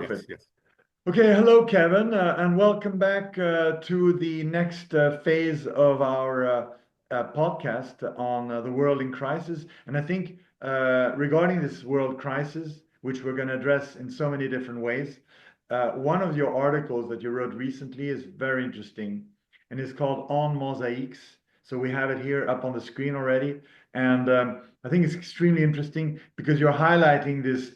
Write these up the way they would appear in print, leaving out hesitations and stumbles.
Yes, Perfect. yes. Okay, hello, Kevin, and welcome back to the next phase of our podcast on the world in crisis. And I think regarding this world crisis, which we're going to address in so many different ways, one of your articles that you wrote recently is very interesting, and it's called On Mosaics. So we have it here up on the screen already. And I think it's extremely interesting because you're highlighting this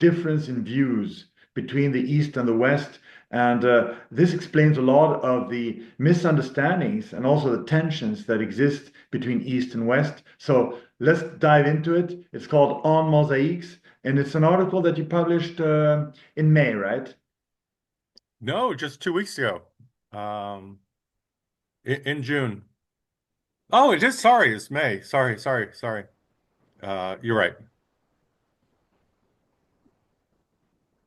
difference in views between the East and the West. And this explains a lot of the misunderstandings and also the tensions that exist between East and West. So let's dive into it. It's called On Mosaics, and it's an article that you published in May, right? No, just 2 weeks ago, um, in June. Oh, it is. Sorry, it's May. Sorry. You're right.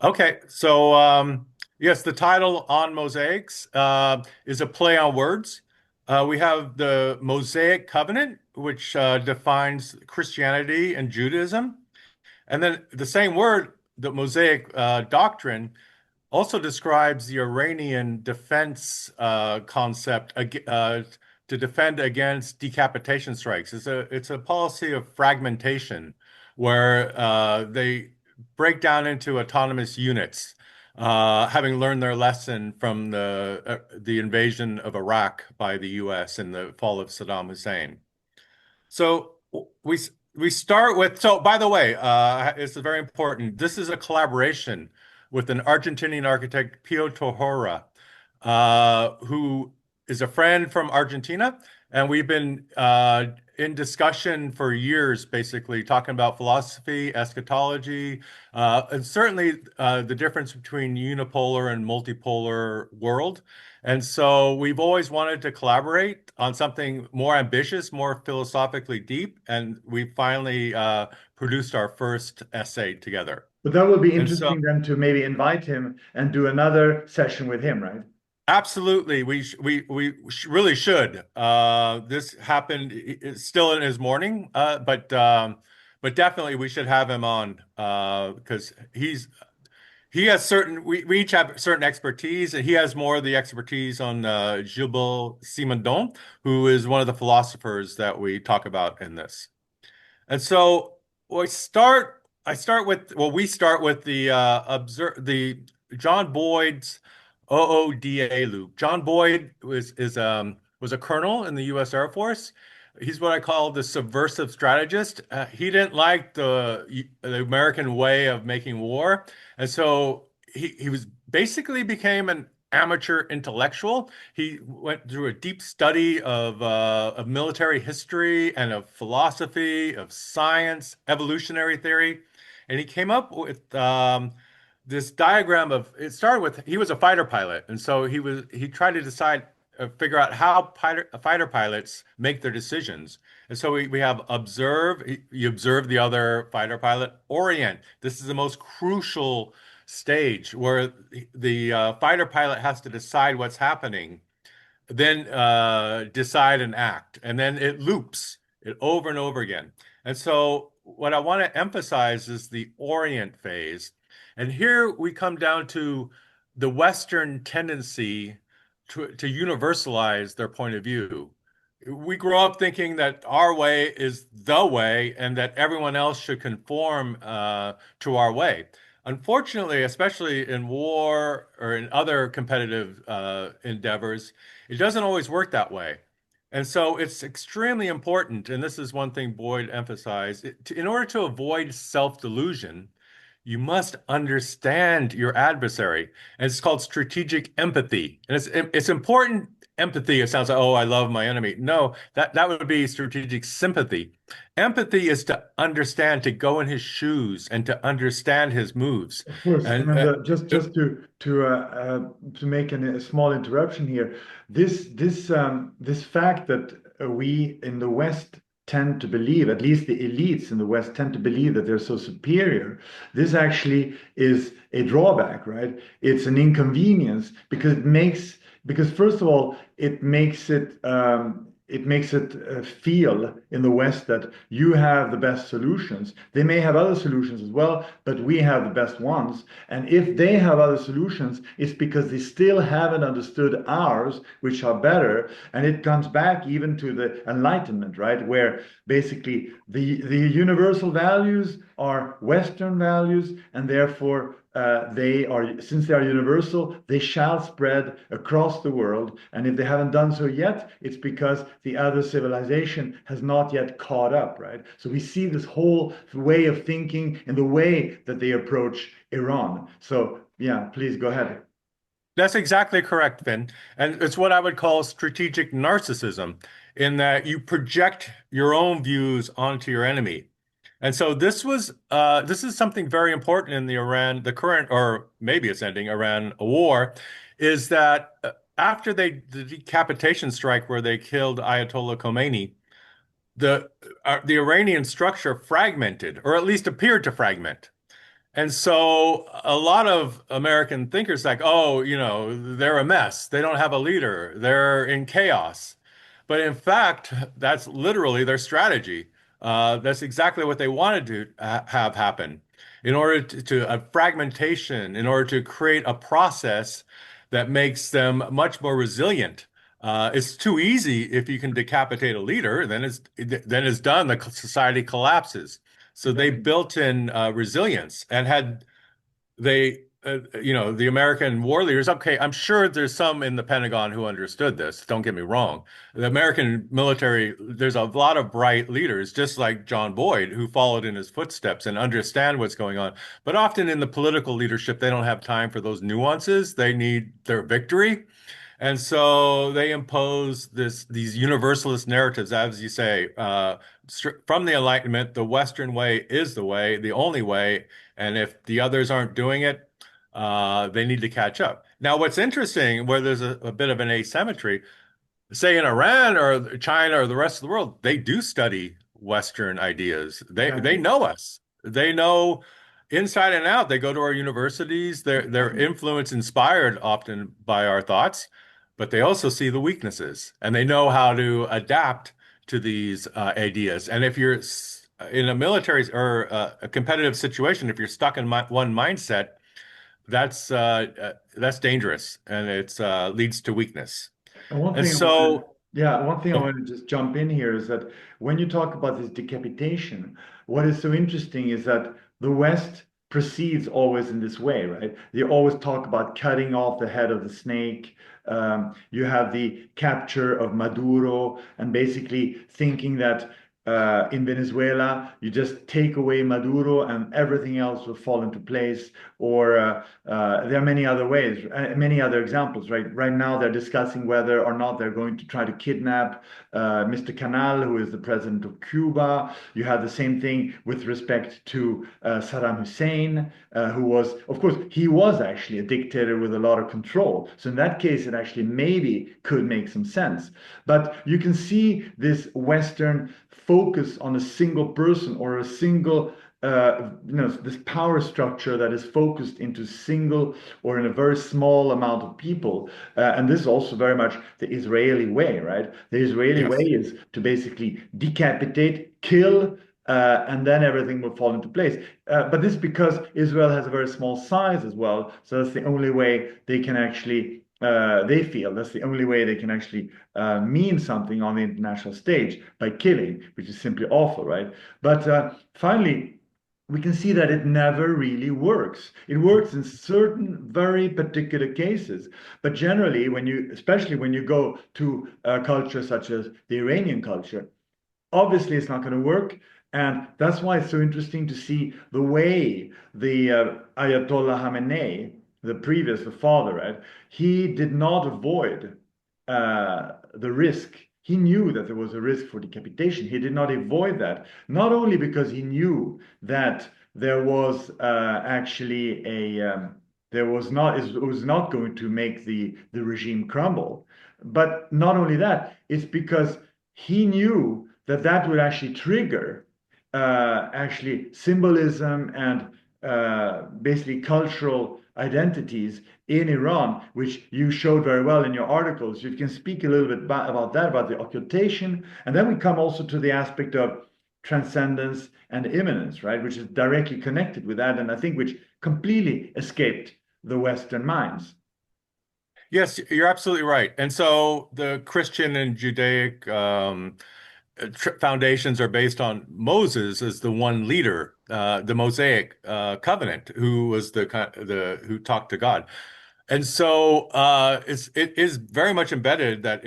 Okay, so yes, the title On Mosaics is a play on words. We have the Mosaic Covenant, which defines Christianity and Judaism, and then the same word, the Mosaic doctrine, also describes the Iranian defense concept to defend against decapitation strikes. It's a policy of fragmentation where they break down into autonomous units, having learned their lesson from the invasion of Iraq by the U.S. and the fall of Saddam Hussein. So we we start with, so by the way, it's very important. This is a collaboration with an Argentinian architect, Pio Tortora, who is a friend from Argentina. And we've been in discussion for years, basically talking about philosophy, eschatology, and certainly the difference between unipolar and multipolar world. And so we've always wanted to collaborate on something more ambitious, more philosophically deep, and we finally produced our first essay together. But that would be And so, interesting then to maybe invite him and do another session with him, right? absolutely, really should. This happened. It's still in his morning, but definitely we should have him on because he has certain, we each have certain expertise, and he has more of the expertise on Gilles Simondon, who is one of the philosophers that we talk about in this. And so I start with, well, we start with the John Boyd's OODA loop. John Boyd was a colonel in the U.S. Air Force. He's what I call the subversive strategist. He didn't like the American way of making war, and so he was basically became an amateur intellectual. He went through a deep study of military history and of philosophy, of science, evolutionary theory, and he came up with this diagram of, it started with, he was a fighter pilot, and so he tried to figure out how fighter pilots make their decisions. And so we have observe, you observe the other fighter pilot. Orient, this is the most crucial stage where the fighter pilot has to decide what's happening, then decide and act, and then it loops it over and over again. And so what I want to emphasize is the orient phase. And here we come down to the Western tendency to universalize their point of view. We grow up thinking that our way is the way and that everyone else should conform to our way. Unfortunately, especially in war or in other competitive endeavors, it doesn't always work that way. And so it's extremely important, and this is one thing Boyd emphasized, in order to avoid self-delusion, you must understand your adversary. And it's called strategic empathy. And it's important empathy. It sounds like, oh, I love my enemy. No, that would be strategic sympathy. Empathy is to understand, to go in his shoes and to understand his moves. Of course, And and just to make a small interruption here, this fact that we in the West tend to believe, at least the elites in the West tend to believe that they're so superior, this actually is a drawback, right? It's an inconvenience because it makes, because first of all, it makes it it makes it feel in the West that you have the best solutions. They may have other solutions as well, but we have the best ones. And if they have other solutions, it's because they still haven't understood ours, which are better. And it comes back even to the Enlightenment, right? Where basically the universal values are Western values, and therefore they are, since they are universal, they shall spread across the world. And if they haven't done so yet, it's because the other civilization has not yet caught up, right? So we see this whole way of thinking in the way that they approach Iran. So yeah, please go ahead. That's exactly correct, Finn. And it's what I would call strategic narcissism, in that you project your own views onto your enemy. And so this is something very important in the current, or maybe it's ending, Iran war, is that after the decapitation strike where they killed Ayatollah Khomeini, the Iranian structure fragmented, or at least appeared to fragment. And so a lot of American thinkers like, oh, they're a mess. They don't have a leader. They're in chaos. But in fact, that's literally their strategy. That's exactly what they wanted to have happen in order to a fragmentation, in order to create a process that makes them much more resilient. It's too easy if you can decapitate a leader, then it's done. The society collapses. So they Exactly. built in resilience and had the American war leaders. Okay, I'm sure there's some in the Pentagon who understood this. Don't get me wrong. The American military, there's a lot of bright leaders, just like John Boyd, who followed in his footsteps and understand what's going on. But often in the political leadership, they don't have time for those nuances. They need their victory. And so they impose these universalist narratives, as you say, from the Enlightenment, the Western way is the way, the only way, and if the others aren't doing it, they need to catch up. Now, what's interesting, where there's a bit of an asymmetry, say in Iran or China or the rest of the world, they do study Western ideas. They Exactly. know us. They know inside and out. They go to our universities. Their Exactly. influence inspired often by our thoughts, but they also see the weaknesses and they know how to adapt to these ideas. And if you're in a military or a competitive situation, if you're stuck in one mindset, that's dangerous and it's leads to weakness. And one And thing I wanted, so, yeah, one thing I oh, wanted to just jump in here is that when you talk about this decapitation, what is so interesting is that the West proceeds always in this way, right? They always talk about cutting off the head of the snake. You have the capture of Maduro and basically thinking that in Venezuela, you just take away Maduro and everything else will fall into place. Or there are many other ways, many other examples, right? Right now, they're discussing whether or not they're going to try to kidnap Mr. Canal, who is the president of Cuba. You have the same thing with respect to Saddam Hussein, who was, of course, he was actually a dictator with a lot of control. So in that case, it actually maybe could make some sense. But you can see this Western focus on a single person or a single this power structure that is focused into single or in a very small amount of people. And this is also very much the Israeli way, right? The Israeli way yes. is to basically decapitate, kill, and then everything will fall into place. But this is because Israel has a very small size as well. So that's the only way they can actually, they feel that's the only way they can actually mean something on the international stage by killing, which is simply awful, right? But finally, we can see that it never really works. It works in certain very particular cases, but generally, especially when you go to a culture such as the Iranian culture, obviously it's not going to work. And that's why it's so interesting to see the way the Ayatollah Khamenei, the father, right? He did not avoid the risk. He knew that there was a risk for decapitation. He did not avoid that, not only because he knew that there was actually there was not it was not going to make the regime crumble, but not only that, it's because he knew that that would actually trigger actually symbolism and basically cultural identities in Iran, which you showed very well in your articles. You can speak a little bit about that, about the occultation. And then we come also to the aspect of transcendence and immanence, right, which is directly connected with that, and I think which completely escaped the Western minds. Yes, you're absolutely right. And so the Christian and Judaic foundations are based on Moses as the one leader, the Mosaic covenant, who was the who talked to God. And so it is very much embedded that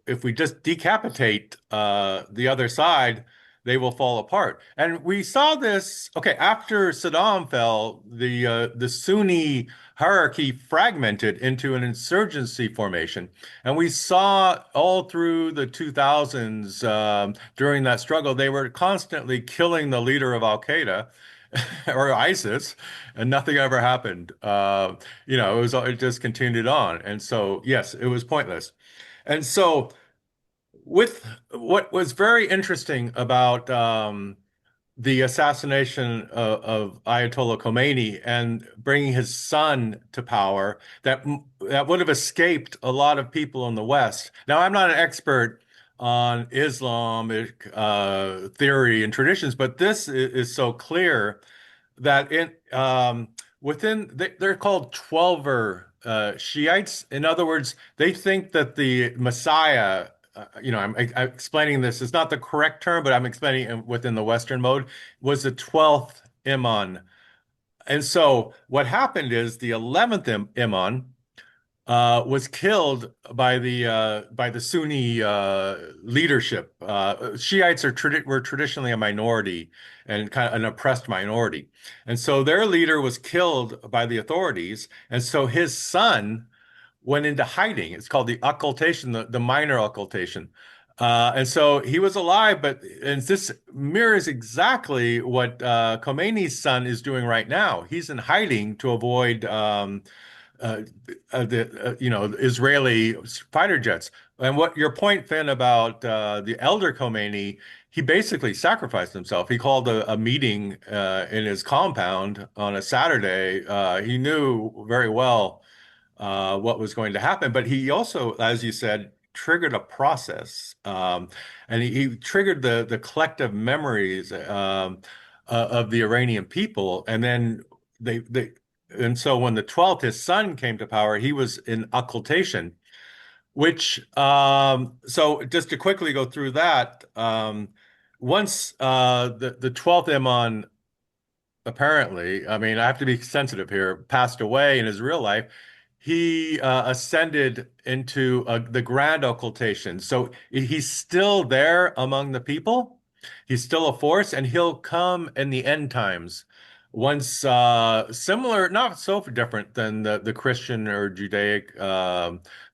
if we just decapitate the other side, they will fall apart. And we saw this, okay, after Saddam fell, the Sunni hierarchy fragmented into an insurgency formation. And we saw all through the 2000s, during that struggle, they were constantly killing the leader of Al-Qaeda or ISIS, and nothing ever happened. It just continued on. And so, yes, it was pointless. And so, with what was very interesting about the assassination of Ayatollah Khomeini and bringing his son to power, that would have escaped a lot of people in the West. Now, I'm not an expert on Islamic theory and traditions, but this is so clear that they're called Twelver Shiites. In other words, they think that the Messiah, I'm explaining this. It's not the correct term, but I'm explaining it within the Western mode, was the 12th Imam. And so what happened is the 11th Imam was killed by the Sunni leadership. Shiites were traditionally a minority and kind of an oppressed minority, and so their leader was killed by the authorities, and so his son went into hiding. It's called the occultation, the minor occultation. And so he was alive, and this mirrors exactly what Khomeini's son is doing right now. He's in hiding to avoid uh, Israeli fighter jets. And what your point, Finn, about the elder Khomeini, he basically sacrificed himself. He called a meeting in his compound on a Saturday. He knew very well what was going to happen, but he also, as you said, triggered a process, and he triggered the collective memories of the Iranian people, and then they and so when the 12th, his son came to power, he was in occultation, which, so just to quickly go through that, once the 12th Imam, apparently, I mean, I have to be sensitive here, passed away in his real life, he ascended into the grand occultation. So he's still there among the people. He's still a force, and he'll come in the end times. Once similar, not so different than the Christian or Judaic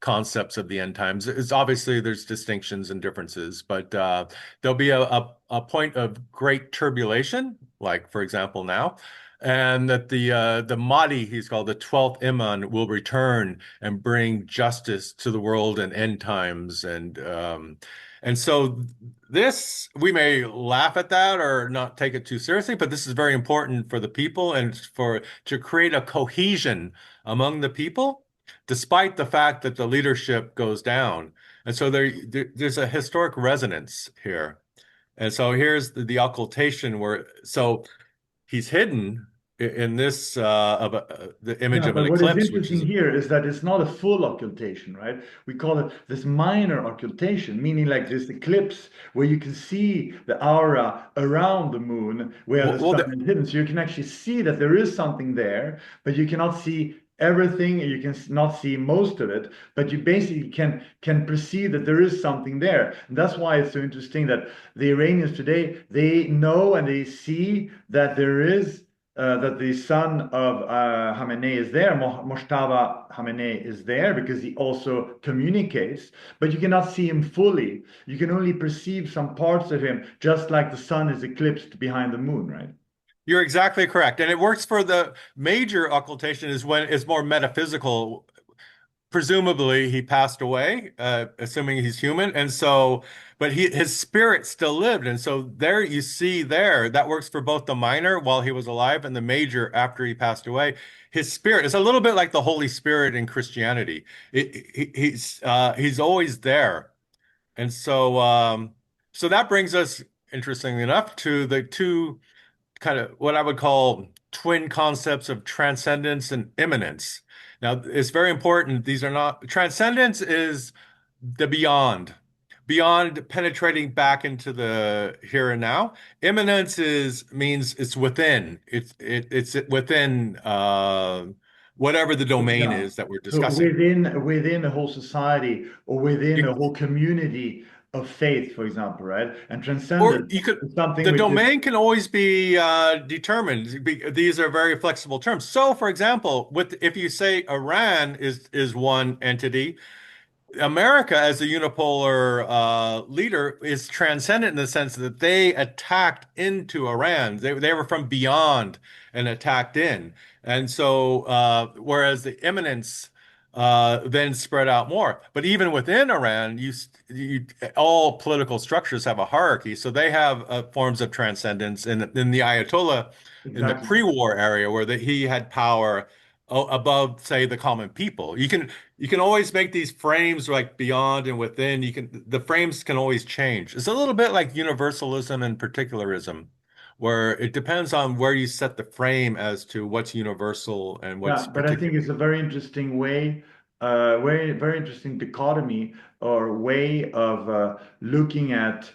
concepts of the end times. It's obviously there's distinctions and differences, but there'll be a point of great turbulation, like for example now, and that the Mahdi, he's called the 12th Imam, will return and bring justice to the world and end times, and so this, we may laugh at that or not take it too seriously, but this is very important for the people and for to create a cohesion among the people, despite the fact that the leadership goes down. And so there's a historic resonance here. And so here's the occultation where so he's hidden in this the image Yeah, of an but what is eclipse, which interesting is here is that it's not a full occultation, right? We call it this minor occultation, meaning like this eclipse where you can see the aura around the moon where well, the well sun is hidden. So you can actually see that there is something there, but you cannot see everything. You can not see most of it, but you basically can perceive that there is something there. And that's why it's so interesting that the Iranians today, they know and they see that there is that the son of Khamenei is there, Moshtaba Khamenei is there because he also communicates, but you cannot see him fully. You can only perceive some parts of him, just like the sun is eclipsed behind the moon, right? you're exactly correct. And it works for the major occultation is when it's more metaphysical. presumably he passed away, assuming he's human. And so, but his spirit still lived. And so there you see there, that works for both the minor while he was alive and the major after he passed away. His spirit is a little bit like the Holy Spirit in Christianity. He's always there. And so, so that brings us, interestingly enough, to the two kind of what I would call twin concepts of transcendence and immanence. Now, it's very important. These are not, transcendence is the beyond, beyond penetrating back into the here and now. Immanence is means it's within. It's within whatever the domain Yeah. is that we're So discussing. within a whole society or within a whole community of faith, for example, right? And Or transcendence you could, is something the which is domain can always be determined. These are very flexible terms. So, for example, with if you say Iran is one entity, America as a unipolar leader is transcendent in the sense that they attacked into Iran. They were from beyond and attacked in. And so, whereas the imminence then spread out more. But even within Iran, all political structures have a hierarchy. So they have forms of transcendence. In the Ayatollah, in the exactly. pre-war area, where he had power above, say, the common people. You can always make these frames like beyond and within. The frames can always change. It's a little bit like universalism and particularism, where it depends on where you set the frame as to what's universal and what's Yeah, but I particular. think it's a very interesting way, very interesting dichotomy or way of looking at,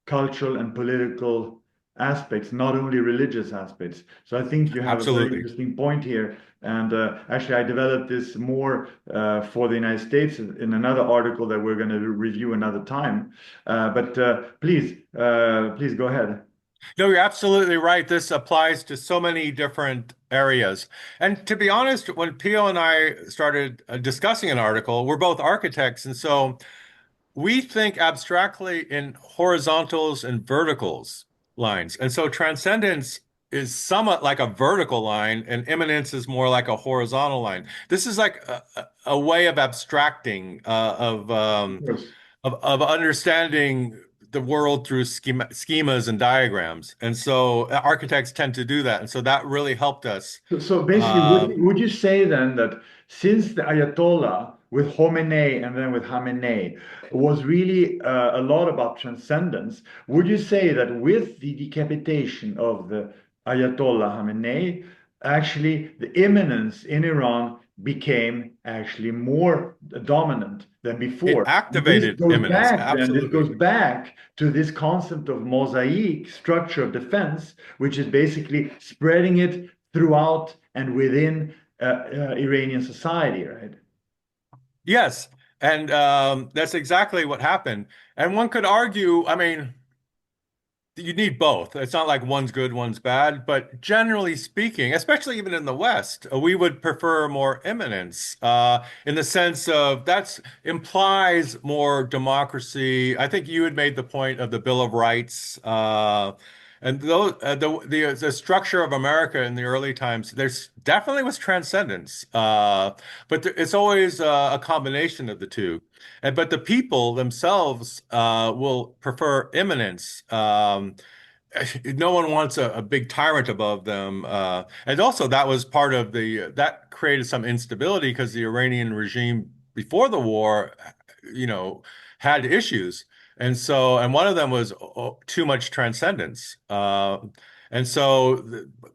cultural and political aspects, not only religious aspects. So I think you have a very Absolutely. interesting point here. And actually, I developed this more for the United States in another article that we're going to review another time. But please go ahead. No, you're absolutely right. This applies to so many different areas. And to be honest, when Pio and I started discussing an article, we're both architects, and so we think abstractly in horizontals and verticals lines. And so transcendence is somewhat like a vertical line, and immanence is more like a horizontal line. This is like a way of abstracting, Of course. of understanding the world through schemas and diagrams. And so architects tend to do that. And so that really helped us. So basically, Um, would you say then that since the Ayatollah with Khomeini and then with Khamenei was really a lot about transcendence, would you say that with the decapitation of the Ayatollah Khamenei, actually the imminence in Iran became actually more dominant than it before? This activated goes immanence. back then, this Absolutely. goes back to this concept of mosaic structure of defense, which is basically spreading it throughout and within Iranian society, right? Yes. And that's exactly what happened. And one could argue, I mean, you need both. It's not like one's good, one's bad, but generally speaking, especially even in the West, we would prefer more immanence in the sense of that implies more democracy. I think you had made the point of the Bill of Rights, and the structure of America in the early times. There's definitely was transcendence, but it's always a combination of the two. But the people themselves will prefer immanence. No one wants a big tyrant above them. And also, that was part of that created some instability because the Iranian regime before the war, you know, had issues. And so, and one of them was too much transcendence. And so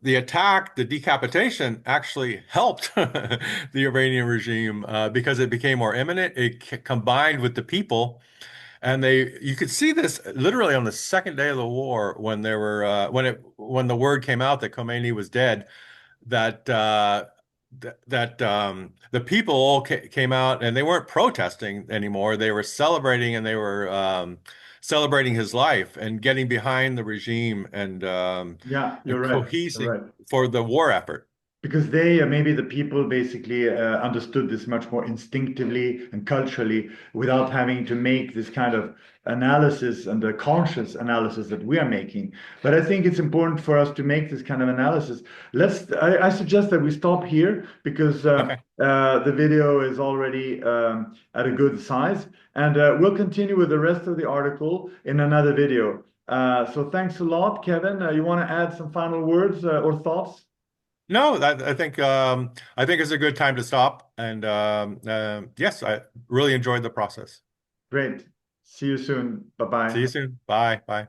the attack, the decapitation actually helped the Iranian regime because it became more imminent. It combined with the people. And you could see this literally on the second day of the war when there were when the word came out that Khomeini was dead, that the people all came out and they weren't protesting anymore. They were celebrating and they were celebrating his life and getting behind the regime Yeah, you're and right. You're cohesing right. for the war effort. because they maybe the people basically understood this much more instinctively and culturally without having to make this kind of analysis and the conscious analysis that we are making. But I think it's important for us to make this kind of analysis. I suggest that we stop here because Okay. the video is already at a good size, and we'll continue with the rest of the article in another video. So thanks a lot, Kevin. You want to add some final words or thoughts? No, I think it's a good time to stop. And yes, I really enjoyed the process. Great. See you soon. See you Bye-bye. soon. Bye. Bye.